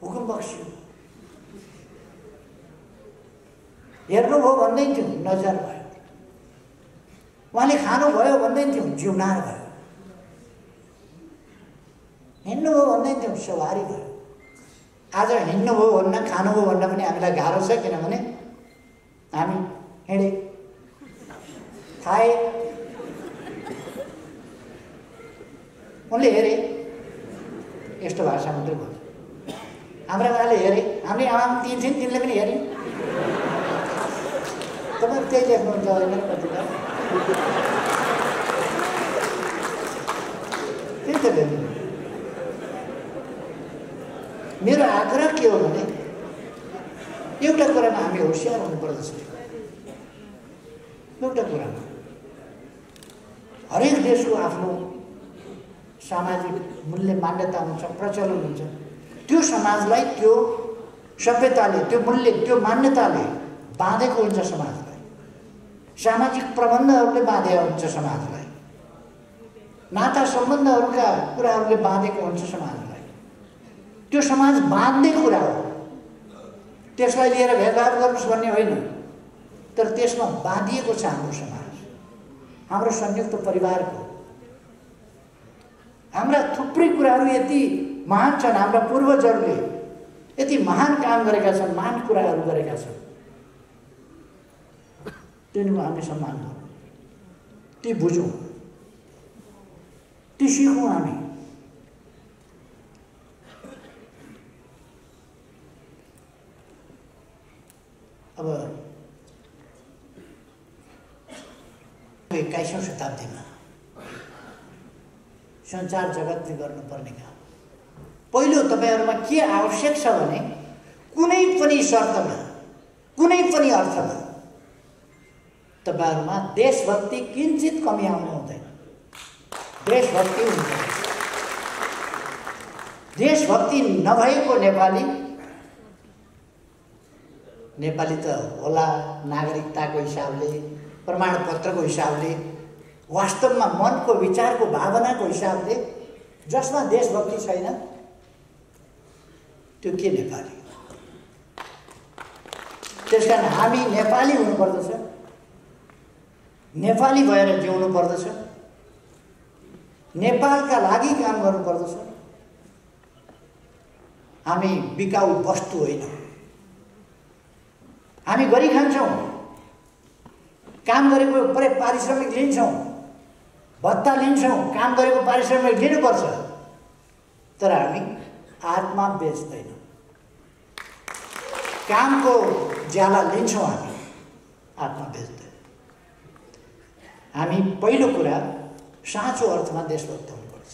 हुकुम बक्स्यो, हेर्नुभयो भन्दैन थियो, नजर भयो। उहाँले खानुभयो भन्दैन थियो, जिउनार भयो। हिँड्नुभयो भन्दैन थियो, सवारी भयो। आज हिँड्नुभयो भन्न, खानुभयो भन्न पनि हामीलाई गाह्रो छ, किनभने हामी हिँडे, खाए, उनले हेरे, यस्तो भाषा मात्रै बोल्छ। हाम्रा आमाले हेरे, हाम्रो आमा दिन्छन्, तिनले पनि हेरे। तपाईँ त्यही लेख्नुहुन्छ होइन कतिपय, त्यही त लेख्नु। मेरो आग्रह के हो भने, एउटा कुरामा हामी होसियार हुनुपर्दछ। एउटा कुरामा हरेक देशको आफ्नो सामाजिक मूल्य मान्यता हुन्छ, प्रचलन हुन्छ। त्यो समाजलाई त्यो सभ्यताले, त्यो मूल्य, त्यो मान्यताले बाँधेको हुन्छ समाजलाई। सामाजिक प्रबन्धहरूले बाँधेको हुन्छ समाजलाई। नाता सम्बन्धहरूका कुराहरूले बाँधेको हुन्छ समाजलाई। त्यो समाज बाँध्ने कुरा हो, त्यसलाई लिएर भेदभाव गर्नुहोस् भन्ने होइन। तर त्यसमा बाँधिएको छ हाम्रो समाज, हाम्रो संयुक्त परिवारको। हाम्रा थुप्रै कुराहरू यति महान छन्, हाम्रा पूर्वजहरूले यति महान काम गरेका छन्, महान कुराहरू गरेका छन्। तिनीको हामी सम्मान गरौँ, ती बुझौँ, ती सिकौँ हामी। अब 21औं शताब्दीमा सञ्चार जगतले गर्नुपर्ने काम। पहिलो तपाईहरुमा के आवश्यक छ भने कुनै पनि शर्तमा, कुनै पनि अर्थमा तपाईहरुमा देशभक्ति किञ्चित कमी आउनु हुँदैन। देशभक्ति हुन्छ। देशभक्ति नभएको नेपाली त होला नागरिकताको हिसाबले, प्रमाणपत्रको हिसाबले, वास्तवमा मनको विचारको भावनाको हिसाबले जसमा देशभक्ति छैन त्यो के नेपाली। त्यसकारण हामी नेपाली हुनुपर्दछ, नेपाली भएर जिउनु पर्दछ, नेपालका लागि काम गर्नुपर्दछ। हामी बिकाउ वस्तु होइन। हामी गरी खान्छौँ, काम गरेको पारिश्रमिक लिन्छौँ, भत्ता लिन्छौँ, काम गरेको पारिश्रमिक लिनुपर्छ, तर हामी आत्मा बेच्दैनौँ। कामको ज्याला लिन्छौँ, हामी आत्मा बेच्दैनौँ। हामी पहिलो कुरा साँचो अर्थमा देशभक्त हुनुपर्छ,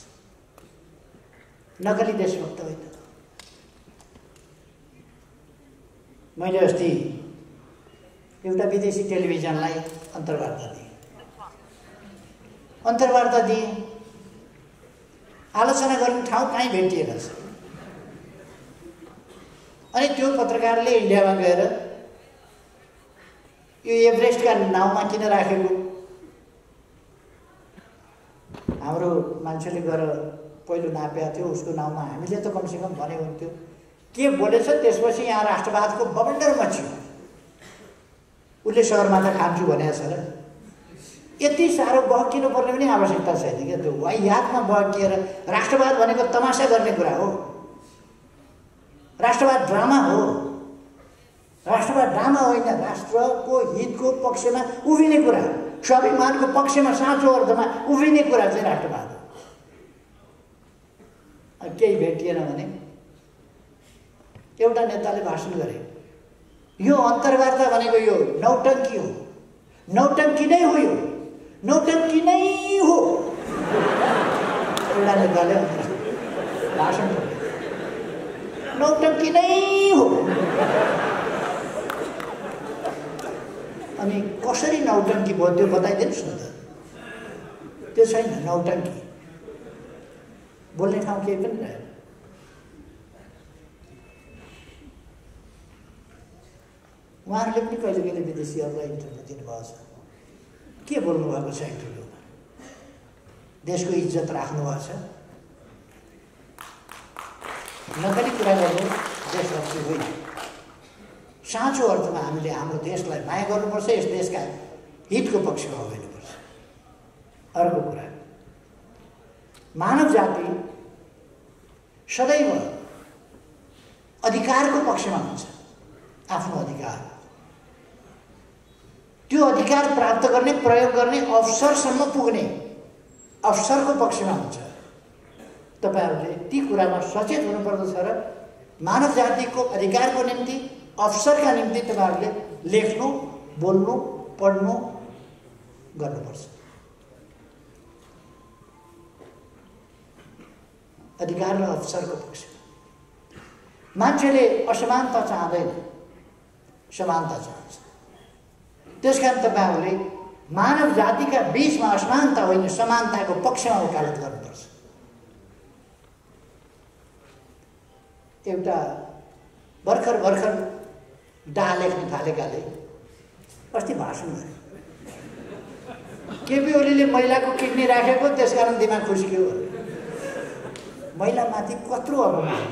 नकली देशभक्त होइन। मैले अस्ति एउटा विदेशी टेलिभिजनलाई अन्तर्वार्ता दिएँ। आलोचना गर्ने ठाउँ कहीँ भेटिएन छ। अनि त्यो पत्रकारले इन्डियामा गएर यो एभरेस्टका नाउँमा किन राखेको, हाम्रो मान्छेले गएर पहिलो नापेको थियो उसको नाउँमा, हामीले त कमसेकम भने हुन्थ्यो। के बोलेछ त्यसपछि यहाँ राष्ट्रवादको बबन्डर मच्यो। उसले सगरमाथा खान्छु भनेको छ र यति साह्रो बहकिनु पर्ने पनि आवश्यकता छैन क्या। त्यो वाहियातमा बहकिएर राष्ट्रवाद भनेको तमासा गर्ने कुरा हो, राष्ट्रवाद ड्रामा हो। राष्ट्रवाद ड्रामा होइन, राष्ट्रको हितको पक्षमा उभिने कुरा, स्वाभिमानको पक्षमा साँचो अर्थमा उभिने कुरा चाहिँ राष्ट्रवाद हो। केही भेटिएन भने एउटा नेताले भाषण गरे, यो अन्तर्वार्ता भनेको यो नौटङ्की हो, नौटङ्की नै हो, यो नौटङ्की नै हो। एउटा नेताले भाषण गरे, नौटङ्की नै हो। अनि कसरी नौटङ्की भयो त्यो बताइदिनुहोस् न त। त्यो छैन नौटङ्की, बोल्ने ठाउँ केही पनि रहेन। उहाँहरूले पनि कहिले कहिले विदेशीहरूलाई इन्टरभ्यू दिनुभएको छ। के बोल्नु भएको छ इन्टरभ्यूमा? देशको इज्जत राख्नुभएको छ। नकली कुरा गर्नु देशभक्ति होइन। साँचो अर्थमा हामीले हाम्रो देशलाई माया गर्नुपर्छ, यस देशका हितको पक्षमा उभिनुपर्छ। अर्को कुरा, मानव जाति सदैव अधिकारको पक्षमा हुन्छ। आफ्नो अधिकार, त्यो अधिकार प्राप्त गर्ने, प्रयोग गर्ने, अवसरसम्म पुग्ने अवसरको पक्षमा हुन्छ। तपाईहरुले ती कुरामा सचेत हुनुपर्दछ र मानव जातिको अधिकारको निम्ति, अवसरका निम्ति तपाईहरुले लेख्नु, बोल्नु, पढ्नु गर्नुपर्छ। अधिकार र अवसरको पक्षमा मान्छेले असमानता चाहँदैन, समानता चाहन्छ। त्यसकारण तपाईहरुले मानव जातिका बीचमा असमानता होइन समानताको पक्षमा वकालत गर्नुपर्छ। एउटा भर्खर डा लेख्न थालेकाले अस्ति भाषण गरे। केपी ओलीले महिलाको किडनी राखेको त्यसकारण दिमाग खुस्कियो। महिलामाथि कत्रो अपमान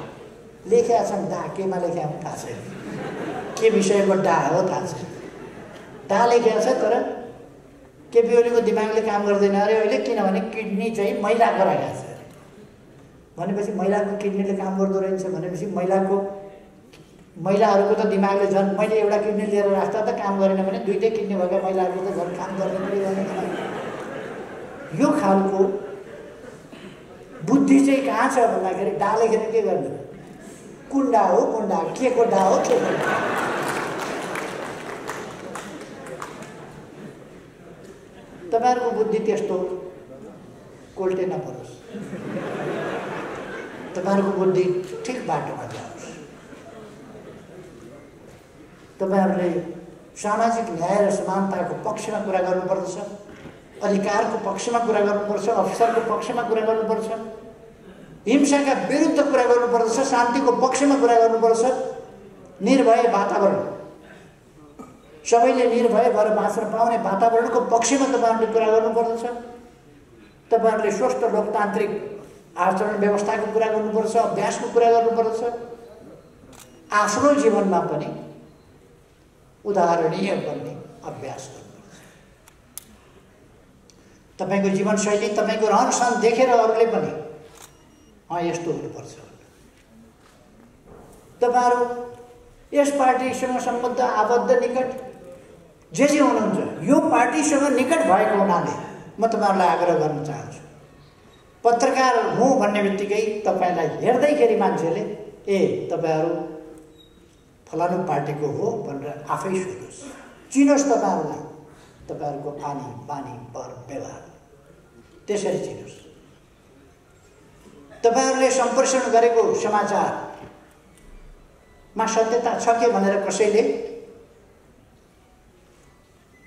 लेखेका छन्। डा केमा लेखेका पनि थाहा छैन, के विषयको डा हो थाहा छैन। डा लेखेको छ तर केपी ओलीको दिमागले काम गर्दैन अरे अहिले, किनभने किडनी चाहिँ महिलाको राखेको छ भनेपछि महिलाको किडनीले काम गर्दो रहेछ भनेपछि महिलाहरूको त दिमागले झन्, मैले एउटा किडनी लिएर राख्दा त काम गरेन भने दुईटै किडनी भएका महिलाहरूको त झन् काम गर्ने पनि गरेन। यो खालको बुद्धि चाहिँ कहाँ छ भन्दाखेरि डा लेखेर के गर्ने? कुण्डा हो, कुण्डा के को डा हो, के तपाईहरुको बुद्धि त्यस्तो कोल्टे नपरोस्, तपाईहरुको बुद्धि ठिक बाटोमा जाओस्। तपाईहरुले सामाजिक न्याय र समानताको पक्षमा कुरा गर्नुपर्दछ, अधिकारको पक्षमा कुरा गर्नुपर्छ, अवसरको पक्षमा कुरा गर्नुपर्छ, हिंसाका विरुद्ध कुरा गर्नुपर्दछ, शान्तिको पक्षमा कुरा गर्नुपर्छ, निर्भय वातावरण, सबैले निर्भय भएर बाँच्न पाउने वातावरणको पक्षमा तपाईहरुले कुरा गर्नुपर्दछ। तपाईहरुले स्वस्थ लोकतान्त्रिक आचरण व्यवस्थाको कुरा गर्नुपर्छ, अभ्यासको कुरा गर्नुपर्दछ। आफ्नो जीवनमा पनि उदाहरणीय बन्ने अभ्यास गर्नुपर्छ। तपाईको जीवनशैली, तपाईको रहनसहन देखेर अरूले पनि यस्तो हुनुपर्छ। तपाईहरु यस पार्टीसँग सम्बद्ध, आबद्ध, निकट जे हुनुहुन्छ, यो पार्टीसँग निकट भएको हुनाले म तपाईहरुलाई आग्रह गर्न चाहन्छु। पत्रकार हुँ भन्ने बित्तिकै तपाईलाई हेर्दैखेरि मान्छेले तपाईहरु फलानु पार्टीको हो भनेर आफै सोध्नुहोस्, चिन्नुहोस् तपाईहरुलाई, तपाईहरुको आनी बानी पर व्यवहार त्यसरी चिन्नुहोस्। तपाईहरुले सम्प्रेषण गरेको समाचारमा सत्यता छ के भनेर कसैले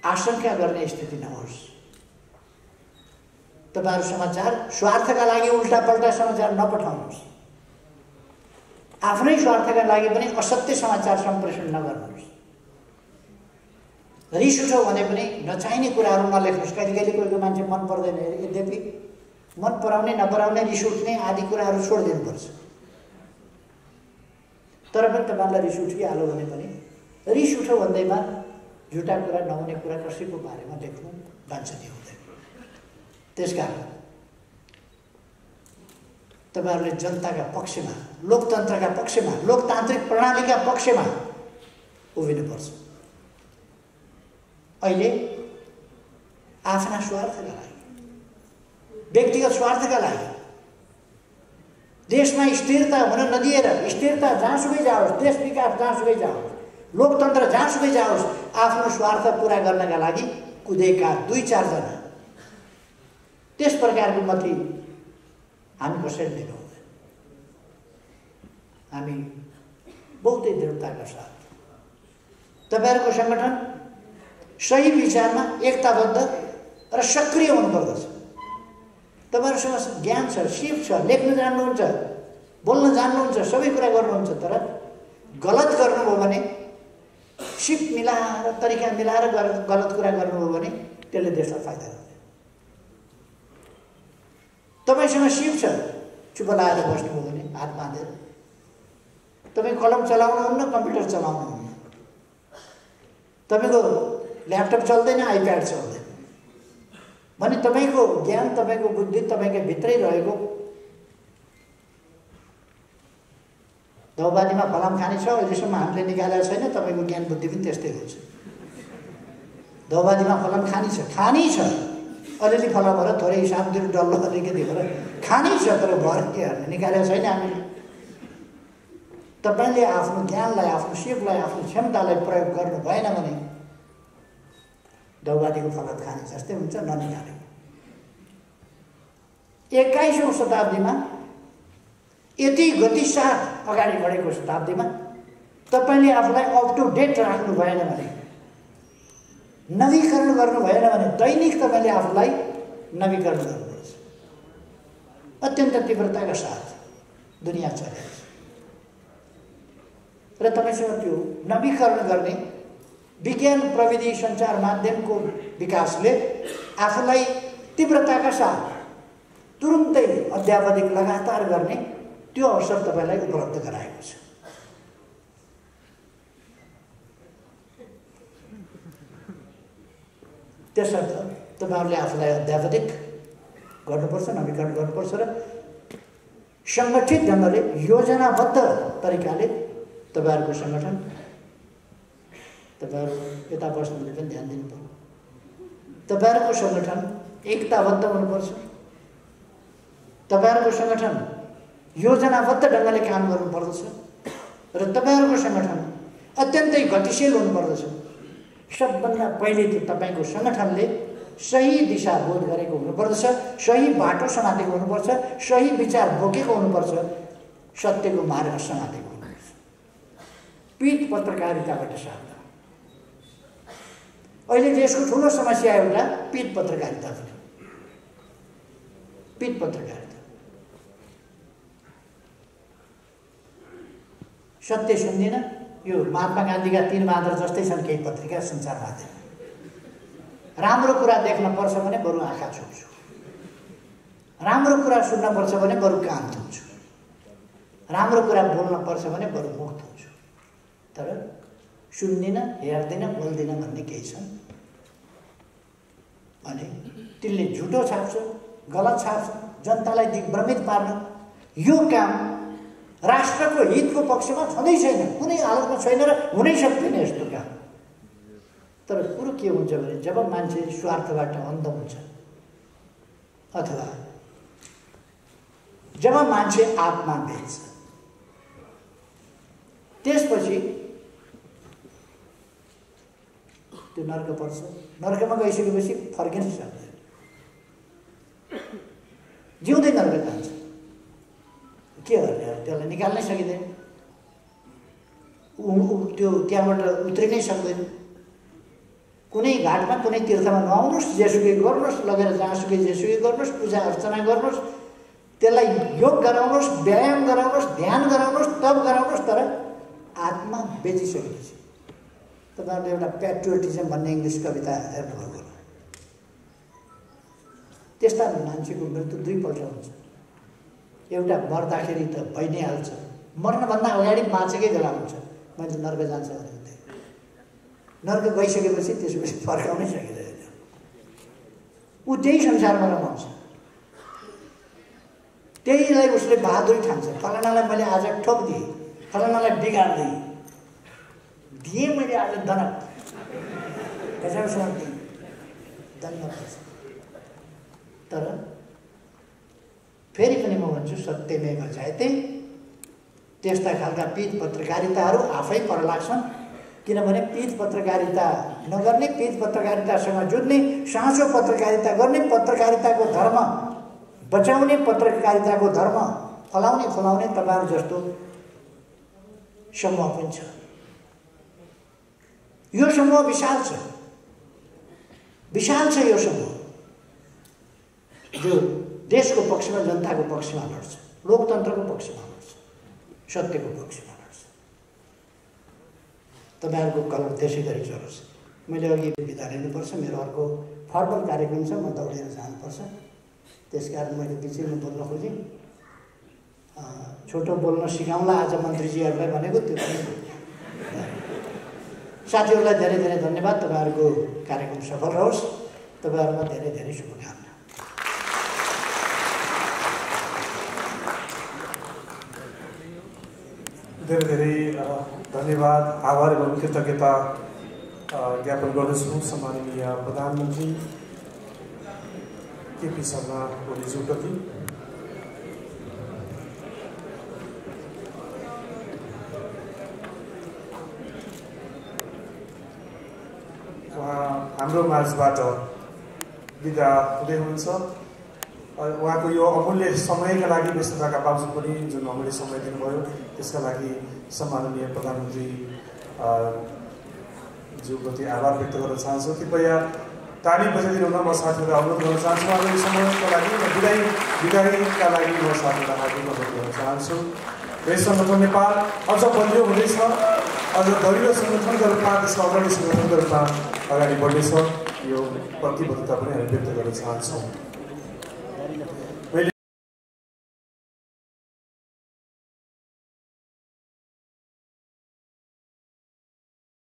आशंका गर्ने स्थिति नहोस्। तपाईहरु समाचार स्वार्थका लागि उल्टापल्टा समाचार नपठाउनुहोस्, आफ्नै स्वार्थका लागि पनि असत्य समाचार सम्प्रेषण नगर्नुहोस्। रिस उठ्यो भने पनि नचाहिने कुराहरू नलेख्नुहोस्। कहिले कोहीको मान्छे मन पर्दैन, यद्यपि मन पराउने नपराउने, रिस उठ्ने आदि कुराहरू छोडिदिनुपर्छ। तर पनि तपाईहरुलाई रिस उठिहाल्यो भने पनि रिस उठ्यो भन्दैमा झुटा कुरा, नहुने कुरा कसैको बारेमा लेख्नु वाञ्छनीय हुँदैन। त्यसकारण तपाईहरुले जनताका पक्षमा, लोकतन्त्रका पक्षमा, लोकतान्त्रिक प्रणालीका पक्षमा उभिनुपर्छ। अहिले आफ्ना स्वार्थका लागि, व्यक्तिगत स्वार्थका लागि, देशमा स्थिरता हुन नदिएर, स्थिरता जहाँसुकै जाओस्, देश विकास जहाँसुकै जाओस्, लोकतन्त्र जहाँसुकै जाओस्, आफ्नो स्वार्थ पूरा गर्नका लागि कुदेका 2-4 जना, त्यस प्रकारको मती हामी कसैले लिनु हुँदैन। हामी बहुतै दृढताका साथ तपाईहरुको संगठन सही विचारमा एकताबद्ध र सक्रिय हुनुपर्दछ। तपाईहरुसँग ज्ञान छ, सिप छ, लेख्न जान्नुहुन्छ, बोल्न जान्नुहुन्छ, सबै कुरा गर्नुहुन्छ, तर गलत गर्नुभयो भने, सिप मिलाएर, तरिका मिलाएर गलत कुरा गर्नुभयो भने त्यसले देशलाई फाइदा गर्दैन। तपाईसँग सिप छ, चुप लाएर बस्नुभयो भने, हात बाँधेर, तपाई कलम चलाउनुहुन्न, कम्प्युटर चलाउनुहुन्न, तपाईको ल्यापटप चल्दैन, आइप्याड चल्दैन भने तपाईको ज्ञान, तपाईको बुद्धि तपाईकै भित्रै रहेको दौबादीमा फलाम खाने छ, अहिलेसम्म हामीले निकालेको छैन, तपाईको ज्ञान बुद्धि पनि त्यस्तै हुन्छ। दौबादीमा फलाम खानी छ, अलिअलि फला भएर थोरै हिसाबतिर डल्लो अलिकति भएर खानी छ, तर भर के हाल्ने निकालेको छैन हामीले। तपाईले आफ्नो ज्ञानलाई, आफ्नो सिपलाई, आफ्नो क्षमतालाई प्रयोग गर्नु भएन भने दौबादीको फलत खाने जस्तै हुन्छ, ननिकालेको। 21औं शताब्दीमा, यति गतिसाथ अगाडि बढेको शताब्दीमा तपाईले आफूलाई अप टु डेट राख्नु भएन भने, नवीकरण गर्नु भएन भने, दैनिक तपाईले आफूलाई नवीकरण गर्नुपर्छ। अत्यन्त तीव्रताका साथ दुनिया चलेको छ र तपाईसँग त्यो नवीकरण गर्ने विज्ञान, प्रविधि, सञ्चार माध्यमको विकासले आफूलाई तीव्रताका साथ तुरुन्तै अध्यावधिक लगातार गर्ने त्यो अवसर तपाईलाई उपलब्ध गराएको छ। त्यसर्थ तपाईहरुले आफूलाई अध्यावधिक गर्नुपर्छ, नवीकरण गर्नुपर्छ र संगठित ढङ्गले, योजनाबद्ध तरिकाले तपाईहरुको संगठन, तपाईहरु यता बस्नुले पनि ध्यान दिनुपर्छ। तपाईहरुको संगठन एकताबद्ध हुनुपर्छ। तपाईहरुको संगठन योजनाबद्ध ढङ्गले काम गर्नुपर्दछ र तपाईहरुको संगठन अत्यन्तै गतिशील हुनुपर्दछ। सबभन्दा पहिले त तपाईको संगठनले सही दिशा बोध गरेको हुनुपर्दछ, सही बाटो समातेको हुनुपर्छ, सही विचार बोकेको हुनुपर्छ, सत्यको मार्ग समातेको हुनुपर्छ। पीठ पत्रकारिताबाट सावधान। अहिले देशको ठुलो समस्या एउटा पीठ पत्रकारिता छ। पीठ पत्रकारिता, सत्य सुन्दिन। यो महात्मा गान्धीका 3 मादर जस्तै छन् केही पत्रिका, सञ्चार माध्यम। राम्रो कुरा देख्न पर्छ भने बरु आँखा छोप्छु, राम्रो कुरा सुन्न पर्छ भने बरु कान थुन्छु, राम्रो कुरा बोल्न पर्छ भने बरु मुख थुन्छु। तर सुन्दिन, हेर्दिन, बोल्दिन भन्ने केही छन्। अनि तिनले झुटो छाप्छ, गलत छाप्छ, जनतालाई दिग्भ्रमित पार्न। यो काम राष्ट्रको हितको पक्षमा छँदै छैन, कुनै हालतमा छैन र हुनै सक्दैन यस्तो काम। तर कुरो के हुन्छ भने जब मान्छे स्वार्थबाट अन्ध हुन्छ अथवा जब मान्छे आत्मा बेच्छ, त्यसपछि त्यो नर्क पर्छ। नर्कमा गइसकेपछि फर्किन सक्दैन, जिउँदै नर्क जान्छ। के गर्ने, त्यसलाई निकाल्नै सकिँदैन, त्यो त्यहाँबाट उत्रिनै सक्दैन। कुनै घाटमा कुनै तीर्थमा नआउनुहोस्, जेसुकै गर्नुहोस्, लगेर जहाँसुकै जेसुकै गर्नुहोस्, पूजा अर्चना गर्नुहोस्, त्यसलाई योग गराउनुहोस्, व्यायाम गराउनुहोस्, ध्यान गराउनुहोस्, तप गराउनुहोस्, तर आत्मा बेचिसकेपछि। तपाईँहरूले एउटा प्याट्रियोटिजम भन्ने इङ्ग्लिस कविता हेर्नुभएको, त्यस्ता मान्छेको मृत्यु 2 पल्ट हुन्छ। एउटा मर्दाखेरि त भइ नै हाल्छ, मर्नभन्दा अगाडि बाँचेकै बेला हुन्छ मान्छे नर्क जान्छ भने। नर्क गइसकेपछि त्यसपछि फर्काउनै सकिँदैन। ऊ त्यही संसारमा रमाउँछ, त्यहीलाई उसले बहादुरी ठान्छ। फलानालाई मैले आज ठोकिदिएँ, फलानालाई बिगार्दिएँ, दिएँ मैले आज दनक, कसैसँग दण्ड पर्छ। तर फेरि पनि म भन्छु सत्यमेव जयते। त्यस्ता खालका पीठ पत्रकारिताहरू आफै पर लाग्छन्। किनभने पीठ पत्रकारिता नगर्ने, पीठ पत्रकारितासँग जुझ्ने, साँचो पत्रकारिता गर्ने, पत्रकारिताको धर्म बचाउने, पत्रकारिताको धर्म फलाउने तपाईँहरू जस्तो समूह पनि छ। यो समूह विशाल छ, विशाल छ यो समूह, जो देशको पक्षमा, जनताको पक्षमा लड्छ, लोकतन्त्रको पक्षमा लड्छ, सत्यको पक्षमा लड्छ। तपाईँहरूको कलम त्यसै गरी चलोस्। मैले अघि बिदा लिनुपर्छ, मेरो अर्को फर्मल कार्यक्रम छ, म दौडेर जानुपर्छ। त्यसकारण मैले बिचैमा बोल्न खोजेँ। छोटो बोल्न सिकाउँला आज मन्त्रीजीहरूलाई भनेको, त्यो पनि। साथीहरूलाई धेरै धेरै धन्यवाद। तपाईँहरूको कार्यक्रम सफल रहोस्। तपाईँहरूमा धेरै धेरै शुभकामना। धेरै धेरै धन्यवाद, आभार एवं कृतज्ञता ज्ञापन गर्दछु सम्माननीय प्रधानमन्त्री केपी शर्मा ओलीज्यूप्रति। उहाँ हाम्रो माझबाट बिदा हुँदै हुनुहुन्छ। उहाँको यो अमूल्य समयका लागि, व्यस्तताका बावजुद पनि जुन अमूल्य समय दिनुभयो, त्यसका लागि सम्माननीय प्रधानमन्त्री ज्यूप्रति आभार व्यक्त गर्न चाहन्छु। कृपया ताली बजाइदिनु हुन म साथीहरूलाई अनुरोध गर्न चाहन्छु। उहाँको यो समयका लागि विदाईका लागि म साथीहरूलाई हार्दिक अनुरोध गर्न चाहन्छु। यस सङ्गठन नेपाल अझ बलियो हुँदैछ, अझ दरिलो सङ्गठनका रूपमा, त्यसका अगाडि सङ्गठनका रूपमा अगाडि बढ्नेछ। यो प्रतिबद्धता पनि हामी व्यक्त गर्न चाहन्छौँ।